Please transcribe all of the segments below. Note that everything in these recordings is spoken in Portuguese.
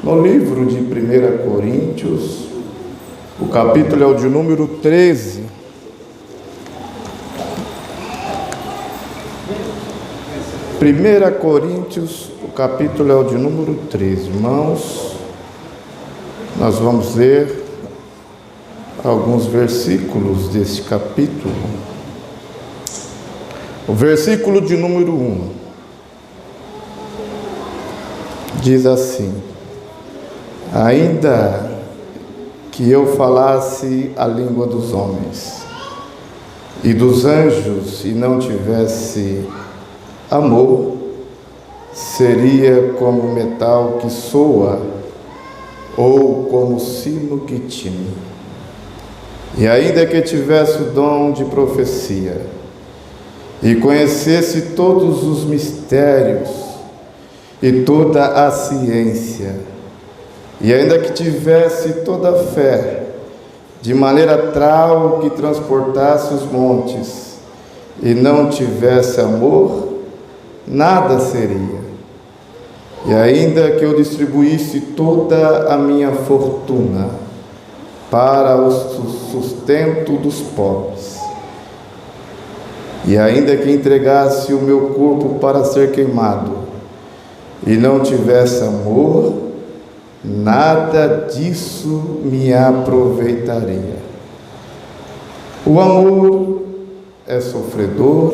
No livro de 1 Coríntios, o capítulo é o de número 13. Primeira Coríntios, o capítulo é o de número 13. Irmãos, nós vamos ler alguns versículos deste capítulo. O versículo de número 1 diz assim: ainda que eu falasse a língua dos homens e dos anjos e não tivesse amor, seria como metal que soa ou como sino que tine. E ainda que tivesse o dom de profecia e conhecesse todos os mistérios e toda a ciência, e ainda que tivesse toda a fé, de maneira tal que transportasse os montes, e não tivesse amor, nada seria. E ainda que eu distribuísse toda a minha fortuna para o sustento dos pobres, e ainda que entregasse o meu corpo para ser queimado, e não tivesse amor, nada disso me aproveitaria. O amor é sofredor,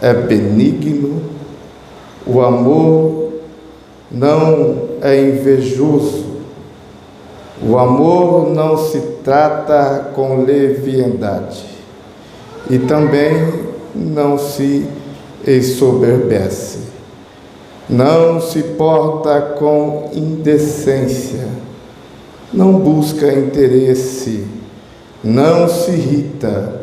é benigno, o amor não é invejoso, o amor não se trata com leviandade e também não se ensoberbece, não se porta com indecência, não busca interesse, não se irrita,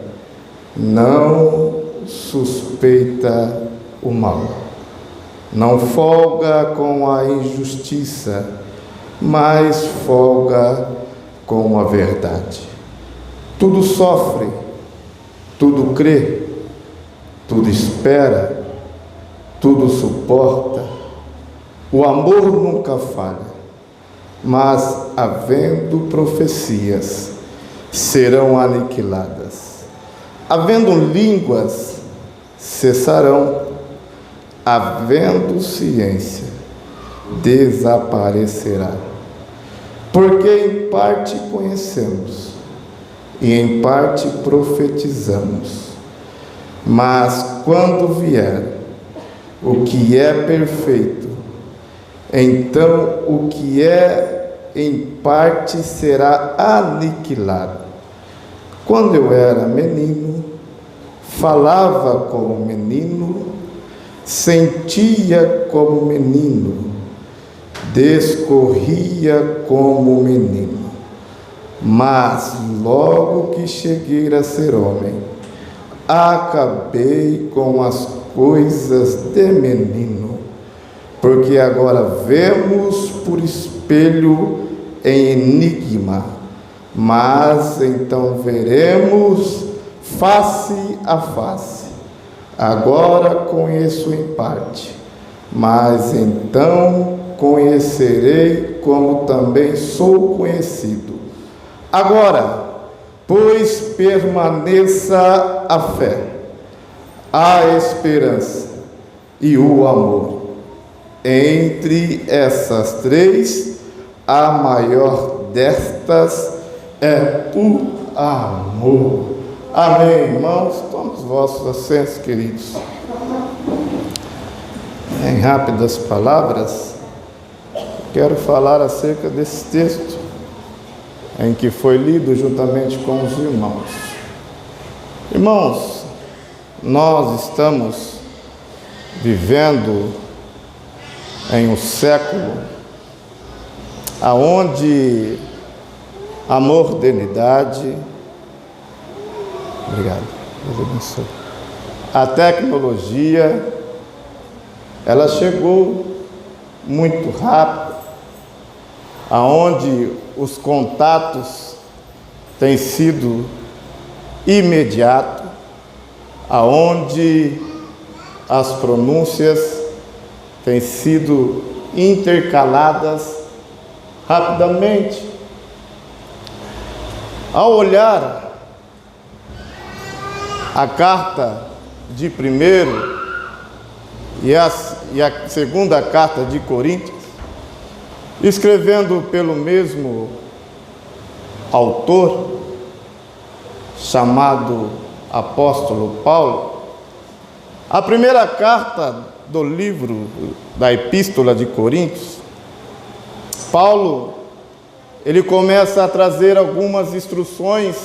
não suspeita o mal, não folga com a injustiça, mas folga com a verdade. Tudo sofre, tudo crê, tudo espera, tudo suporta. O amor nunca falha, mas havendo profecias, serão aniquiladas. Havendo línguas, cessarão. Havendo ciência, desaparecerá. Porque em parte conhecemos e em parte profetizamos. Mas quando vier o que é perfeito, então o que é em parte será aniquilado. Quando eu era menino, falava como menino, sentia como menino, discorria como menino. Mas logo que cheguei a ser homem, acabei com as coisas de menino, porque agora vemos por espelho em enigma, mas então veremos face a face. Agora conheço em parte, mas então conhecerei como também sou conhecido. Agora, pois permaneça a fé, a esperança e o amor. Entre essas três, a maior destas é o amor. Amém, irmãos? Tomem os vossos assentos, queridos. Em rápidas palavras, quero falar acerca desse texto em que foi lido juntamente com os irmãos. Irmãos, nós estamos vivendo em um século aonde a modernidade, obrigado, Deus abençoe, a tecnologia, ela chegou muito rápido, aonde os contatos têm sido imediatos, aonde as pronúncias têm sido intercaladas rapidamente. Ao olhar a carta de 1º e a segunda carta de Coríntios, escrevendo pelo mesmo autor, chamado apóstolo Paulo, a primeira carta do livro da Epístola de Coríntios, Paulo, ele começa a trazer algumas instruções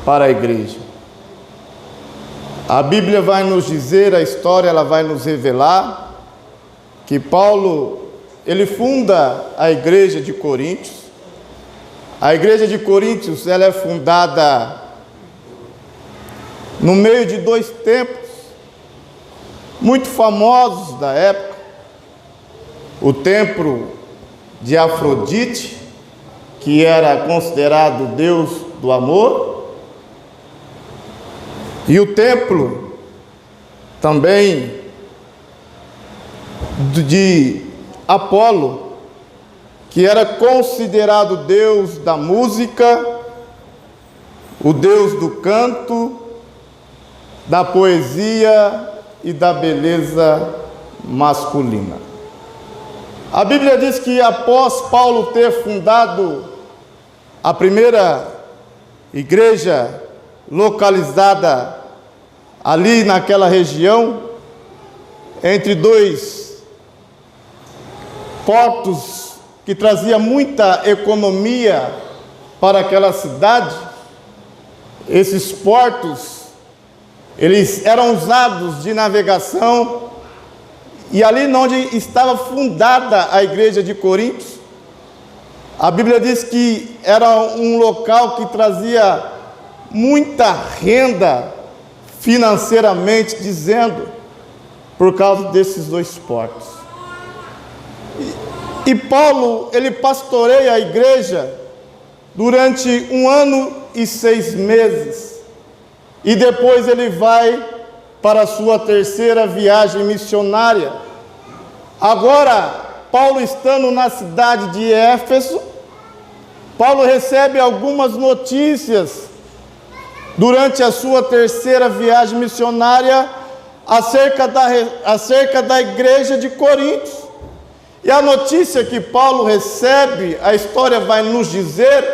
para a igreja. A Bíblia vai nos dizer, a história ela vai nos revelar que Paulo, ele funda a igreja de Coríntios. A igreja de Coríntios, ela é fundada no meio de 2 templos muito famosos da época. O templo de Afrodite, que era considerado o deus do amor, e o templo também de Apolo, que era considerado o deus da música, o deus do canto, da poesia e da beleza masculina. A Bíblia diz que após Paulo ter fundado a primeira igreja localizada ali naquela região, entre 2 portos que trazia muita economia para aquela cidade, esses portos, eles eram usados de navegação, e ali onde estava fundada a igreja de Coríntios, a Bíblia diz que era um local que trazia muita renda financeiramente dizendo, por causa desses 2 portos. E Paulo, ele pastoreia a igreja durante 1 ano e 6 meses, e depois ele vai para a sua 3ª viagem missionária. Agora, Paulo estando na cidade de Éfeso, Paulo recebe algumas notícias durante a sua 3ª viagem missionária acerca da igreja de Coríntios. E a notícia que Paulo recebe, a história vai nos dizer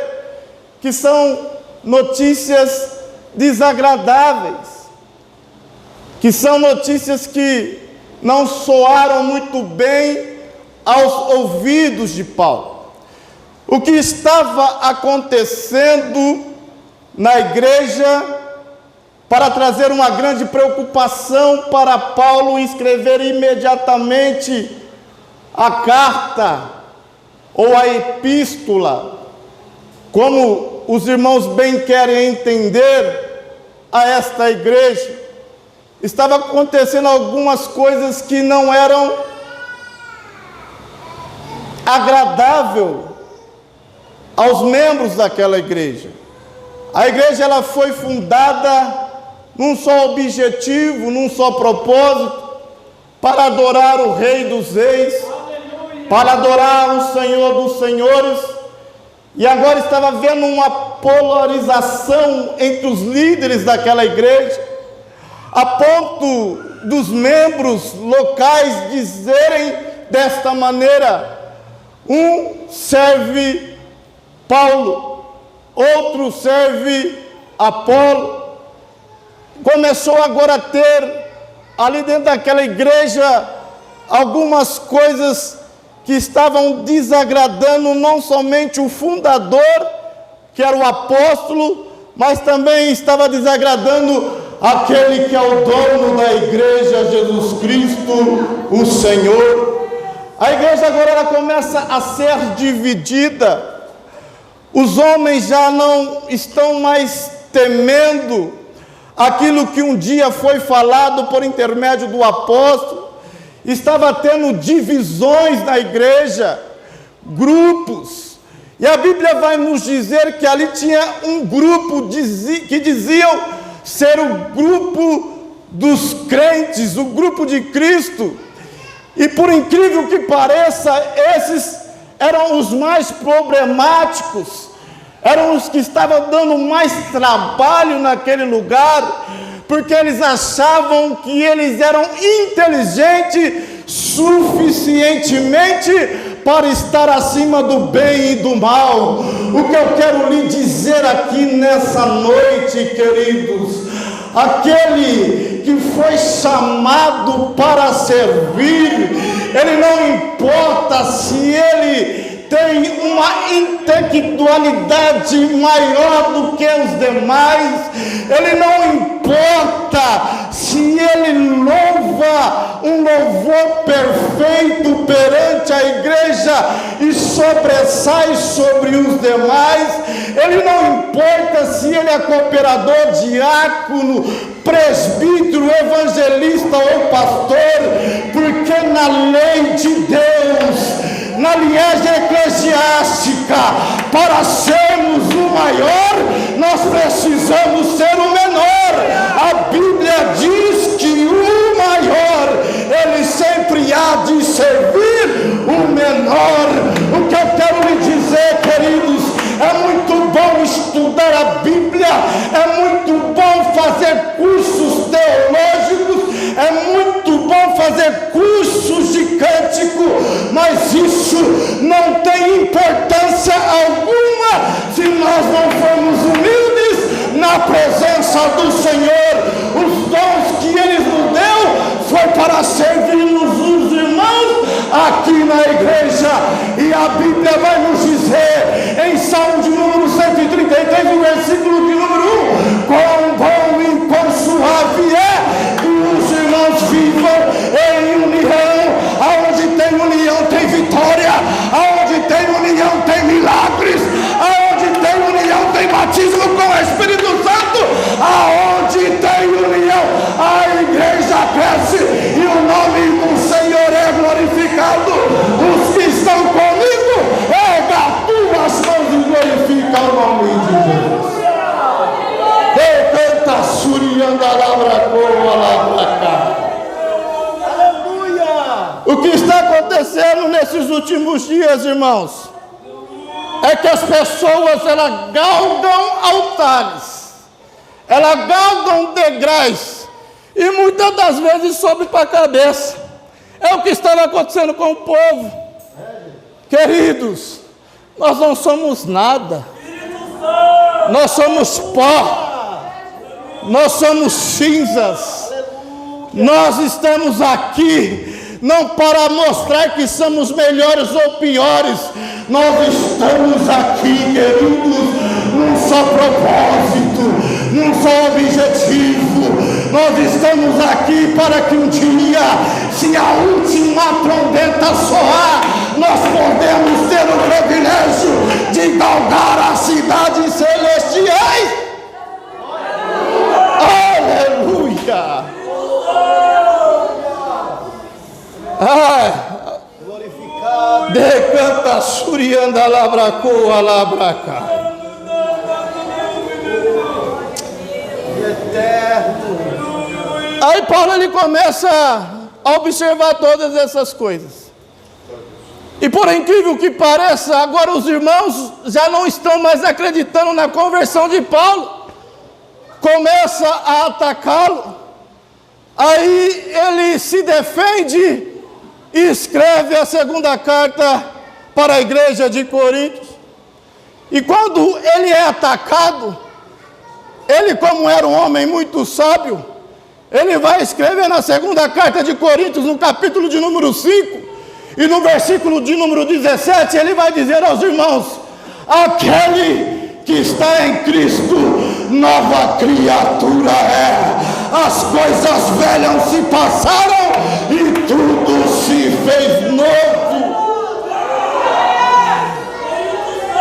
que são notícias desagradáveis, que são notícias que não soaram muito bem aos ouvidos de Paulo. O que estava acontecendo na igreja para trazer uma grande preocupação para Paulo escrever imediatamente a carta ou a epístola, como os irmãos bem querem entender, a esta igreja. Estava acontecendo algumas coisas que não eram agradáveis aos membros daquela igreja. A igreja ela foi fundada num só objetivo, num só propósito, para adorar o Rei dos Reis, para adorar o Senhor dos Senhores, e agora estava havendo uma polarização entre os líderes daquela igreja, a ponto dos membros locais dizerem desta maneira: um serve Paulo, outro serve Apolo. Começou agora a ter ali dentro daquela igreja algumas coisas que estavam desagradando não somente o fundador, que era o apóstolo, mas também estava desagradando aquele que é o dono da igreja, Jesus Cristo, o Senhor. A igreja agora ela começa a ser dividida. Os homens já não estão mais temendo aquilo que um dia foi falado por intermédio do apóstolo. Estava tendo divisões na igreja, grupos, e a Bíblia vai nos dizer que ali tinha um grupo que diziam ser o grupo dos crentes, o grupo de Cristo, E por incrível que pareça, esses eram os mais problemáticos, eram os que estavam dando mais trabalho naquele lugar, porque eles achavam que eles eram inteligentes suficientemente para estar acima do bem e do mal. O que eu quero lhe dizer aqui nessa noite, queridos, aquele que foi chamado para servir, ele não importa se ele tem uma intelectualidade maior do que os demais, ele não importa se ele louva um louvor perfeito perante a igreja e sobressai sobre os demais, ele não importa se ele é cooperador, diácono, presbítero, evangelista ou pastor, porque na lei de Deus, na linhagem eclesiástica, para sermos o maior, nós precisamos ser o menor. A Bíblia diz que o maior, ele sempre há de servir o menor. O que eu quero lhe dizer, queridos, é muito bom estudar a Bíblia, é muito bom fazer cursos teológicos, é muito bom fazer cursos de cântico, mas isso não tem importância alguma se nós não formos humildes na presença do Senhor. Os dons que Ele nos deu foi para servirmos os irmãos aqui na igreja, e a Bíblia vai nos dizer em Salmo de número 133, o versículo de número 1, quão bom e quão suave é que os irmãos vivam em união. Aonde tem união tem vitória, aonde tem união tem milagres, aonde tem união tem batismo com o Espírito Santo, aonde tem união a igreja cresce e o nome do Senhor é glorificado. Os que estão comigo, erga tuas mãos e glorifica o nome de Jesus. Canta surianda labracoa labracá. O que está acontecendo nesses últimos dias, irmãos, é que as pessoas, elas galgam altares, elas galgam degraus, e muitas das vezes sobe para a cabeça. É o que estava acontecendo com o povo. Queridos, nós não somos nada, nós somos pó, nós somos cinzas, nós estamos aqui não para mostrar que somos melhores ou piores, nós estamos aqui, queridos, num só propósito, num só objetivo. Nós estamos aqui para que um dia, se a última trombeta soar, nós podemos ter o privilégio de galgar as cidades celestiais. Aleluia! Decanta surianda labracoa labraca. Aí Paulo, ele começa a observar todas essas coisas. E por incrível que pareça, agora os irmãos já não estão mais acreditando na conversão de Paulo. Começa a atacá-lo. Aí ele se defende e escreve a segunda carta para a igreja de Corinto. E quando ele é atacado, ele, como era um homem muito sábio, ele vai escrever na segunda carta de Coríntios, no capítulo de número 5, e no versículo de número 17, ele vai dizer aos irmãos: aquele que está em Cristo, nova criatura é. As coisas velhas se passaram e tudo se fez novo.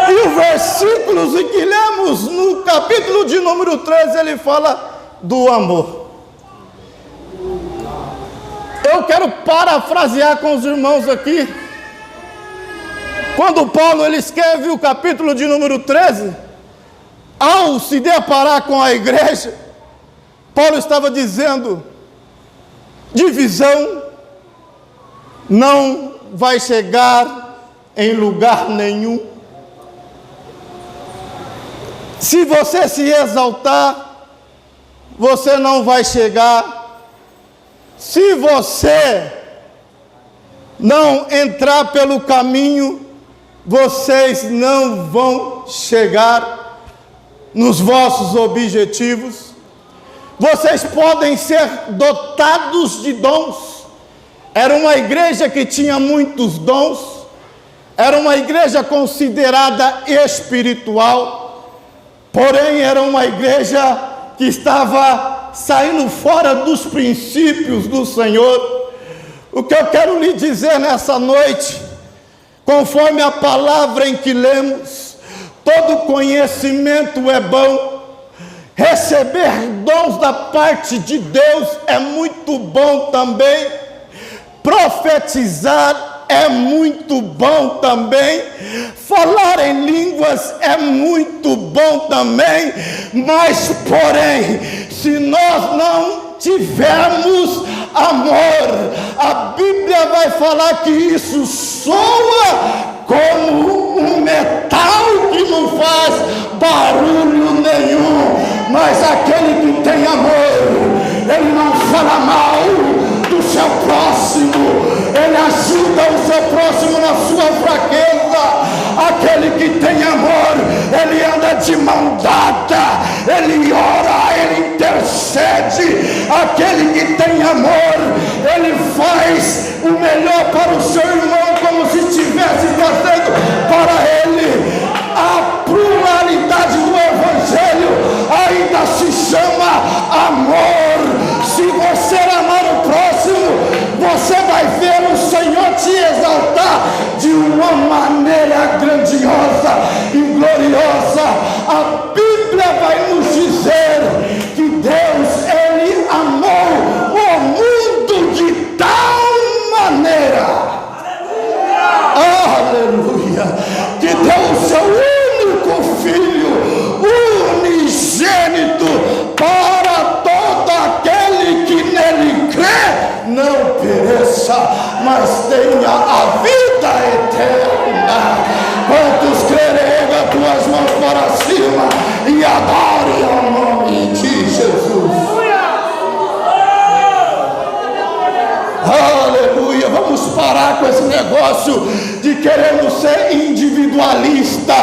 E o versículo em que lemos no capítulo de número 13, ele fala do amor. Eu quero parafrasear com os irmãos aqui. Quando Paulo, ele escreve o capítulo de número 13, ao se deparar com a igreja, Paulo estava dizendo: divisão não vai chegar em lugar nenhum. Se você se exaltar, você não vai chegar. Se você não entrar pelo caminho, vocês não vão chegar nos vossos objetivos. Vocês podem ser dotados de dons. Era uma igreja que tinha muitos dons, era uma igreja considerada espiritual, porém era uma igreja que estava saindo fora dos princípios do Senhor. O que eu quero lhe dizer nessa noite, conforme a palavra em que lemos, todo conhecimento é bom, receber dons da parte de Deus é muito bom também, profetizar é muito bom também, falar em línguas é muito bom também, mas porém, se nós não tivermos amor, a Bíblia vai falar que isso soa como um metal que não faz barulho nenhum, mas aquele que tem amor, ele não fala mal do seu próximo, ele ajuda o seu próximo na sua fraqueza. Aquele que tem amor, ele anda de mão dada, ele ora, ele intercede. Aquele que tem amor, ele faz o melhor para o seu irmão, como se estivesse fazendo para ele. A pluralidade do Evangelho ainda se chama amor. Se você amar o próximo, você vai ver o Senhor te exaltar de uma maneira grandiosa e gloriosa. A Bíblia vai nos dizer que Deus, ele amou o mundo de tal maneira, aleluia, que deu o seu único filho, unigênito, para todo aquele que nele crê, não pereça, mas tenha a vida eterna. Quantos crerem, erga tuas mãos para cima e adore ao nome de Jesus. Aleluia. Vamos parar com esse negócio de queremos ser individualista,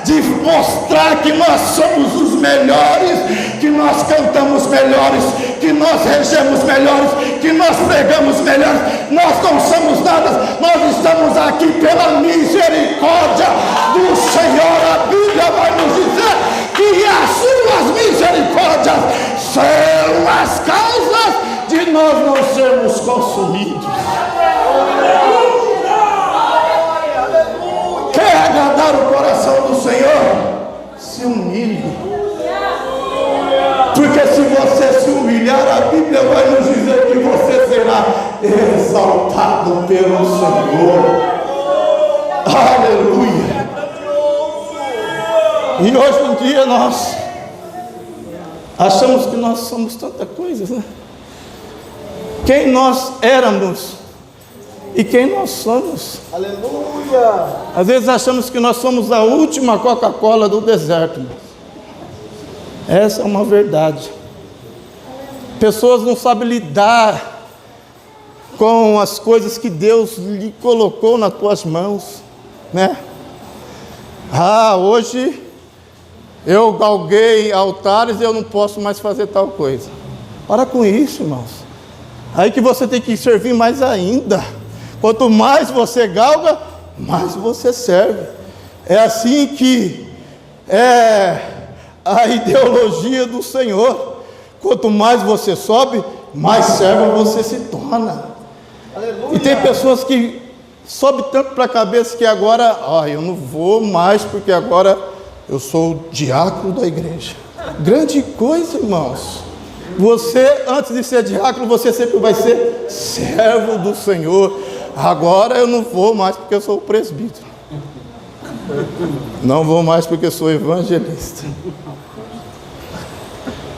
de mostrar que nós somos os melhores, que nós cantamos melhores, que nós regemos melhores, que nós pregamos melhores. Nós não somos nada, nós estamos aqui pela misericórdia do Senhor. A Bíblia vai nos dizer que as suas misericórdias são as causas de nós não sermos consumidos. Quer agradar o coração do Senhor? Se humilhe. Porque se você se humilhar, a Bíblia vai nos dizer que você será exaltado pelo Senhor. Aleluia. E hoje em dia nós achamos que nós somos tanta coisa, né? Quem nós éramos e quem nós somos. Aleluia. Às vezes achamos que nós somos a última Coca-Cola do deserto. Essa é uma verdade. Pessoas não sabem lidar com as coisas que Deus lhe colocou nas tuas mãos, né? Hoje eu galguei altares e eu não posso mais fazer tal coisa. Para com isso, irmãos. Aí que você tem que servir mais ainda. Quanto mais você galga, mais você serve. É assim que é a ideologia do Senhor. Quanto mais você sobe, mais servo você se torna. Aleluia. E tem pessoas que sobem tanto para a cabeça que agora, eu não vou mais porque agora eu sou o diácono da igreja. Grande coisa, irmãos. Você, antes de ser diácono, você sempre vai ser servo do Senhor. Agora eu não vou mais porque eu sou o presbítero. Não vou mais porque eu sou evangelista.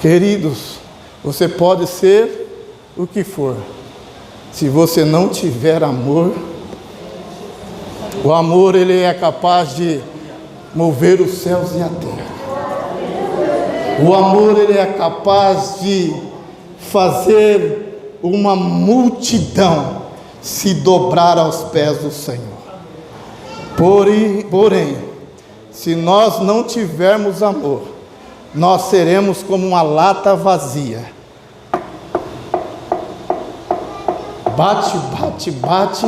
Queridos, você pode ser o que for, Se você não tiver amor, o amor ele é capaz de mover os céus e a terra. O amor ele é capaz de fazer uma multidão se dobrar aos pés do Senhor. Porém, se nós não tivermos amor, nós seremos como uma lata vazia. Bate, bate, bate,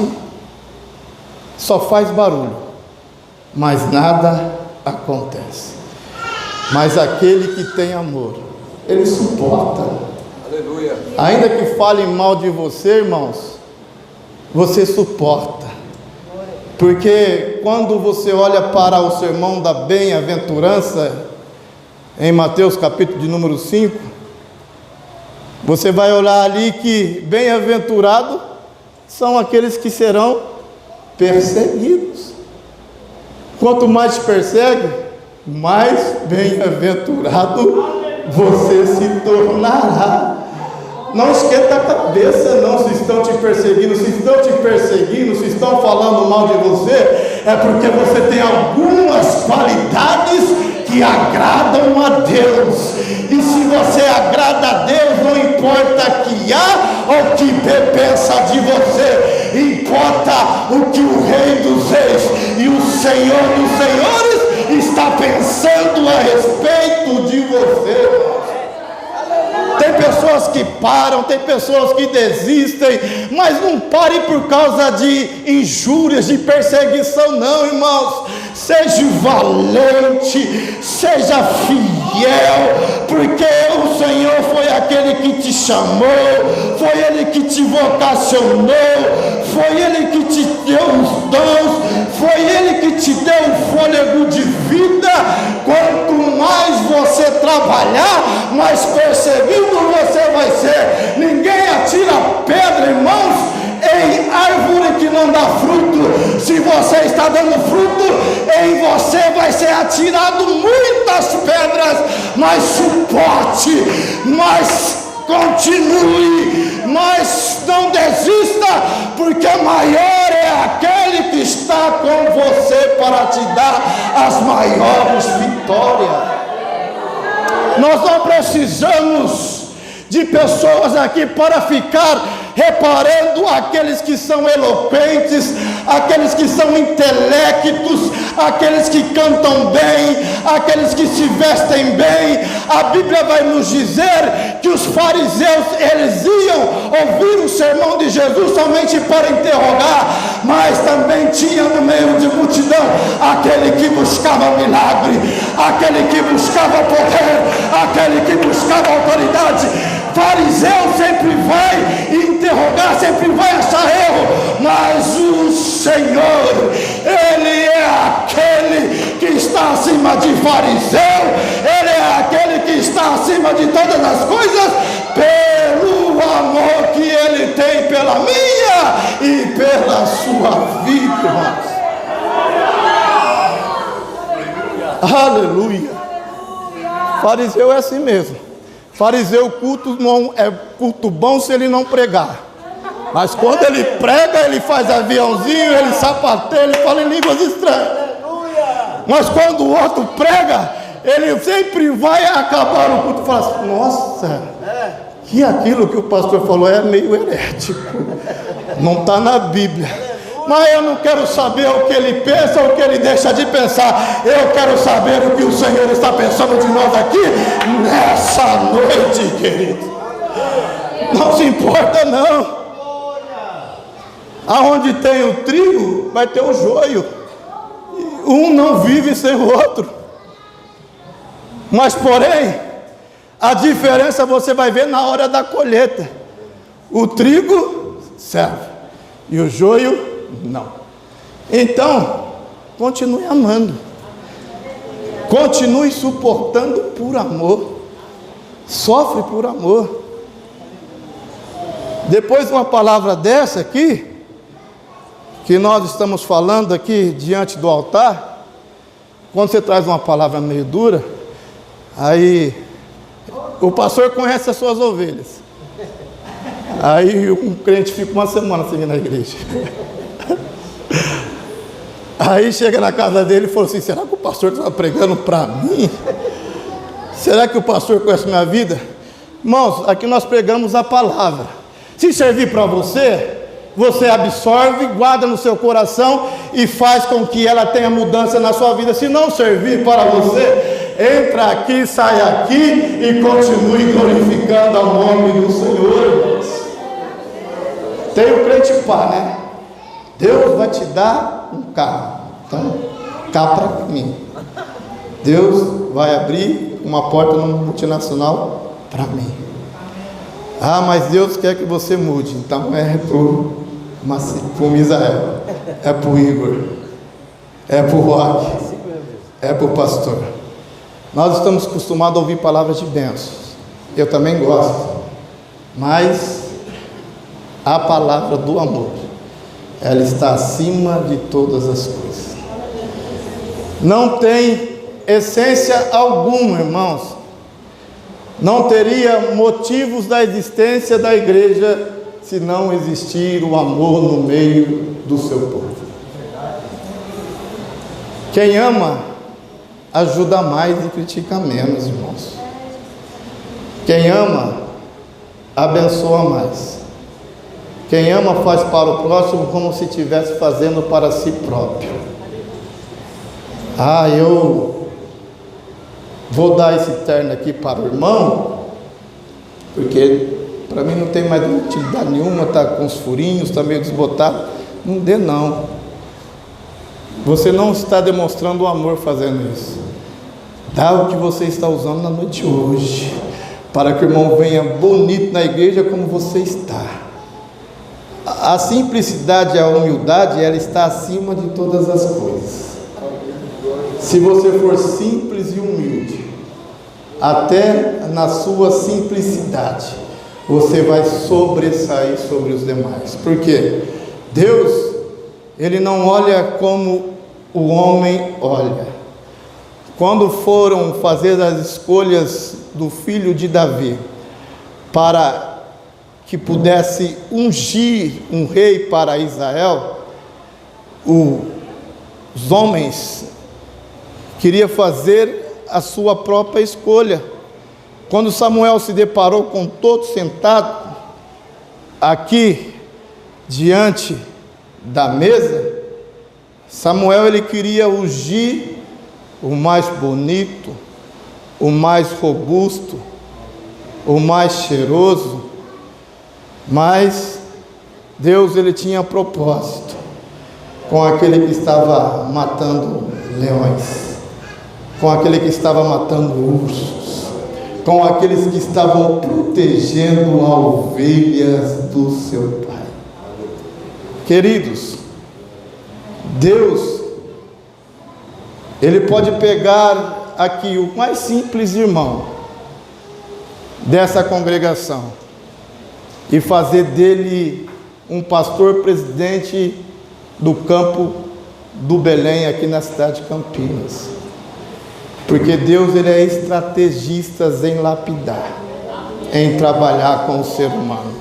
só faz barulho, mas nada acontece. Mas aquele que tem amor, ele suporta. Aleluia. Ainda que falem mal de você, irmãos, você suporta. Porque quando você olha para o sermão da bem-aventurança, em Mateus capítulo de número 5, você vai olhar ali que bem-aventurados são aqueles que serão perseguidos. Quanto mais te persegue, mais bem-aventurado você se tornará. Não esquenta a cabeça não, se estão te perseguindo. Se estão te perseguindo, se estão falando mal de você, é porque você tem algumas qualidades que agradam a Deus. E se você agrada a Deus, não importa que há ou que B pensa de você, importa o que o Rei dos Reis e o Senhor dos Senhores está pensando a respeito de você. Tem pessoas que param, tem pessoas que desistem, mas não pare por causa de injúrias, de perseguição não, irmãos. Seja valente, seja fiel, porque o Senhor foi aquele que te chamou, foi Ele que te vocacionou, foi Ele que te deu os dons, foi Ele que te deu o fôlego de vida. Quanto mais você trabalhar, mais perseguido você vai ser. Ninguém atira pedra, irmãos, em árvore que não dá fruto. Se você está dando fruto, em você vai ser atirado muitas pedras, mas suporte, mas continue, mas não desista, porque maior é aquele que está com você para te dar as maiores vitórias. Nós não precisamos de pessoas aqui para ficar reparando aqueles que são eloquentes, aqueles que são intelectos, aqueles que cantam bem, aqueles que se vestem bem. A Bíblia vai nos dizer que os fariseus, eles iam ouvir o sermão de Jesus somente para interrogar, mas também tinha no meio de multidão aquele que buscava milagre, aquele que buscava poder, aquele que buscava autoridade. Fariseu sempre vai interrogar, sempre vai achar erro, mas o Senhor, Ele é aquele que está acima de fariseu, Ele é aquele que está acima de todas as coisas, pelo amor que Ele tem pela minha e pela sua vida, irmãos. Aleluia. Fariseu é assim mesmo. Fariseu, culto não é culto bom se ele não pregar. Mas quando ele prega, ele faz aviãozinho, ele sapateia, ele fala em línguas estranhas. Mas quando o outro prega, ele sempre vai acabar o culto e fala assim: nossa, que aquilo que o pastor falou é meio herético, não está na Bíblia. Mas eu não quero saber o que ele pensa ou o que ele deixa de pensar. Eu quero saber o que o Senhor está pensando de nós aqui nessa noite, querido. Não se importa não. Aonde tem o trigo, vai ter o joio. Um não vive sem o outro. Mas porém, a diferença você vai ver na hora da colheita. O trigo serve e o joio não. Então, continue amando, continue suportando por amor, sofre por amor. Depois de uma palavra dessa aqui, que nós estamos falando aqui diante do altar, quando você traz uma palavra meio dura, aí o pastor conhece as suas ovelhas. Aí um crente fica uma semana sem vir na igreja. Aí chega na casa dele e falou assim: será que o pastor está pregando para mim? Será que o pastor conhece minha vida? Irmãos, aqui nós pregamos a palavra. Se servir para você, você absorve, guarda no seu coração e faz com que ela tenha mudança na sua vida. Se não servir para você, entra aqui, sai aqui e continue glorificando ao nome do Senhor. Tem o crente pá, né? Deus vai te dar um carro, então cá para mim. Deus vai abrir uma porta numa multinacional para mim. Ah, mas Deus quer que você mude, então é para o Misael, é para o Igor, é para o Roque, é para o pastor. Nós estamos acostumados a ouvir palavras de bênçãos, eu também gosto, mas a palavra do amor, ela está acima de todas as coisas. Não tem essência alguma, irmãos. Não teria motivos da existência da igreja se não existir o amor no meio do seu povo. Quem ama ajuda mais e critica menos, irmãos. Quem ama abençoa mais. Quem ama faz para o próximo como se estivesse fazendo para si próprio. Ah, eu vou dar esse terno aqui para o irmão, porque para mim não tem mais utilidade nenhuma, está com os furinhos, está meio desbotado. Não dê não. Você não está demonstrando o amor fazendo isso. Dá o que você está usando na noite de hoje, para que o irmão venha bonito na igreja como você está. A simplicidade e a humildade, ela está acima de todas as coisas. Se você for simples e humilde, até na sua simplicidade, você vai sobressair sobre os demais. Por quê? Deus, Ele não olha como o homem olha. Quando foram fazer as escolhas do filho de Davi, para que pudesse ungir um rei para Israel, os homens queriam fazer a sua própria escolha. Quando Samuel se deparou com todos sentados aqui diante da mesa, Samuel ele queria ungir o mais bonito, o mais robusto, o mais cheiroso, mas Deus ele tinha propósito com aquele que estava matando leões, com aquele que estava matando ursos, com aqueles que estavam protegendo ovelhas do seu Pai. Queridos, Deus, Ele pode pegar aqui o mais simples irmão dessa congregação e fazer dele um pastor presidente do campo do Belém, aqui na cidade de Campinas. Porque Deus ele é estrategista em lapidar, em trabalhar com o ser humano.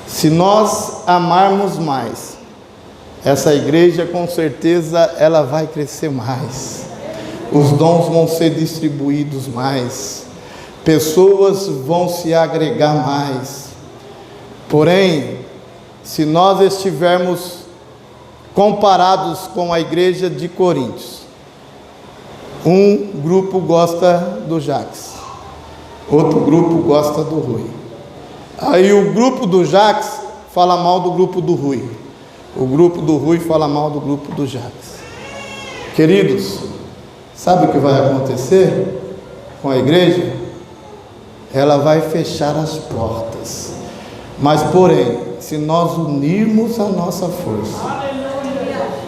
Se nós amarmos mais, essa igreja com certeza ela vai crescer mais. Os dons vão ser distribuídos mais. Pessoas vão se agregar mais. Porém, se nós estivermos comparados com a igreja de Coríntios, um grupo gosta do Jacques, outro grupo gosta do Rui. Aí o grupo do Jacques fala mal do grupo do Rui, o grupo do Rui fala mal do grupo do Jacques. Queridos, sabe o que vai acontecer com a igreja? Ela vai fechar as portas. Mas porém, se nós unirmos a nossa força,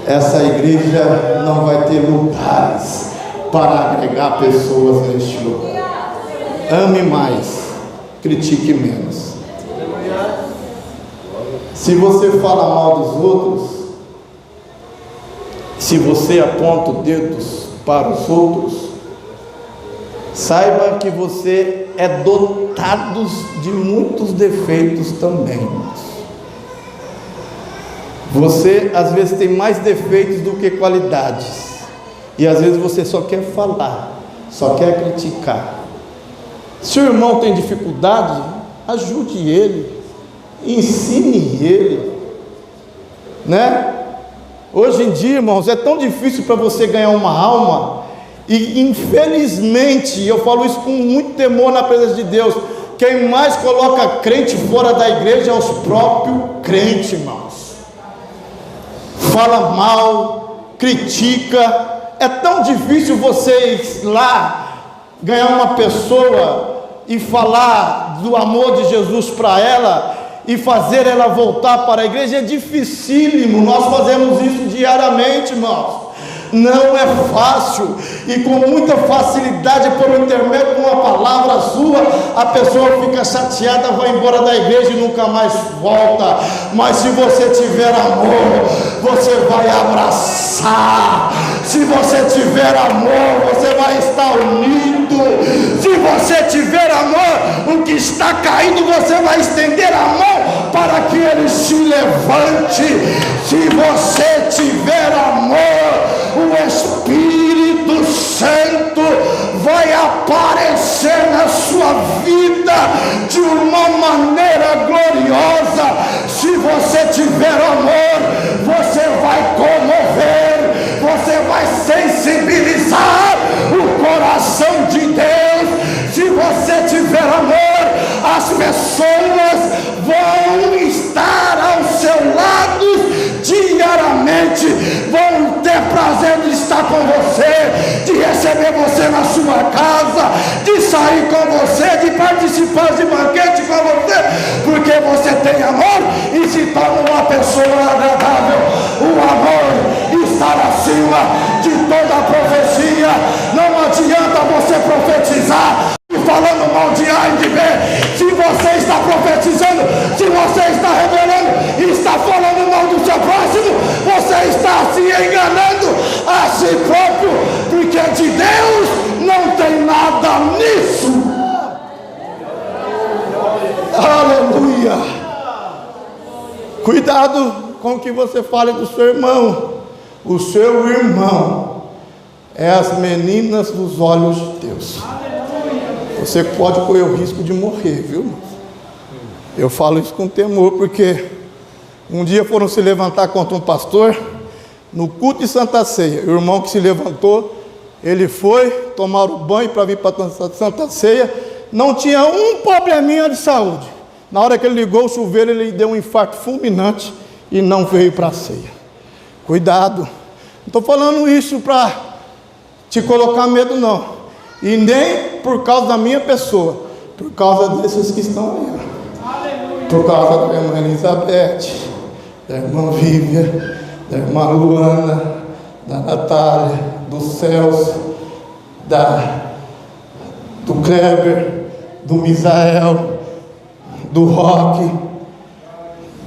essa igreja não vai ter lugares para agregar pessoas neste lugar. Ame mais, critique menos. Se você fala mal dos outros, se você aponta dedos para os outros, saiba que você é dotado de muitos defeitos também. Você às vezes tem mais defeitos do que qualidades. E às vezes você só quer falar, só quer criticar. Se o irmão tem dificuldade, ajude ele, ensine ele, né? Hoje em dia, irmãos, é tão difícil para você ganhar uma alma, e infelizmente, eu falo isso com muito temor na presença de Deus, quem mais coloca crente fora da igreja é os próprios crentes, irmãos. Fala mal, critica. É tão difícil você ir lá, ganhar uma pessoa e falar do amor de Jesus para ela, e fazer ela voltar para a igreja. É dificílimo. Nós fazemos isso diariamente, irmãos. Não é fácil, e com muita facilidade, por intermédio de uma palavra sua, a pessoa fica chateada, vai embora da igreja e nunca mais volta. Mas se você tiver amor, você vai abraçar. Se você tiver amor, você vai estar unido. Se você tiver amor, o que está caído, você vai estender a mão para que ele se levante. Se você tiver amor, o Espírito Santo vai aparecer na sua vida de uma maneira gloriosa. Se você tiver amor, você vai comover, você vai sensibilizar o coração de Deus. Se você tiver amor, as pessoas vão estar ao seu lado diariamente, vão ter prazer de estar com você, de receber você na sua casa, de sair com você, de participar de banquete com você, porque você tem amor e se torna uma pessoa agradável. O amor está acima de toda a profecia. Não adianta você profetizar falando mal de A e de B. Se você está profetizando, se você está revelando e está falando mal do seu próximo, você está se enganando a si próprio, porque de Deus não tem nada nisso. Aleluia. Cuidado com o que você fale do seu irmão. O seu irmão é as meninas dos olhos de Deus. Você pode correr o risco de morrer, viu? Eu falo isso com temor, porque um dia foram se levantar contra um pastor no culto de Santa Ceia. O irmão que se levantou, ele foi tomar o banho para vir para a Santa Ceia, não tinha um probleminha de saúde. Na hora que ele ligou o chuveiro, ele deu um infarto fulminante e não veio para a ceia. Cuidado, não estou falando isso para te colocar medo, não. E nem por causa da minha pessoa, por causa desses que estão aí. Por causa da irmã Elizabeth, da irmã Vívia, da irmã Luana, da Natália, do Celso, do Kleber, do Misael, do Roque,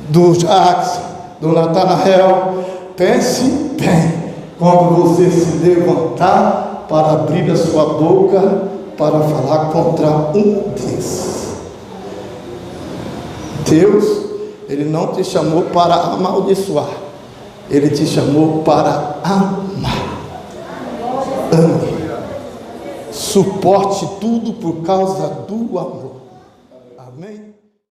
do Jackson, do Natanael. Pense bem quando você se levantar para abrir a sua boca para falar contra um desses. Deus, Ele não te chamou para amaldiçoar, Ele te chamou para amar. Ame, suporte tudo por causa do amor. Amém?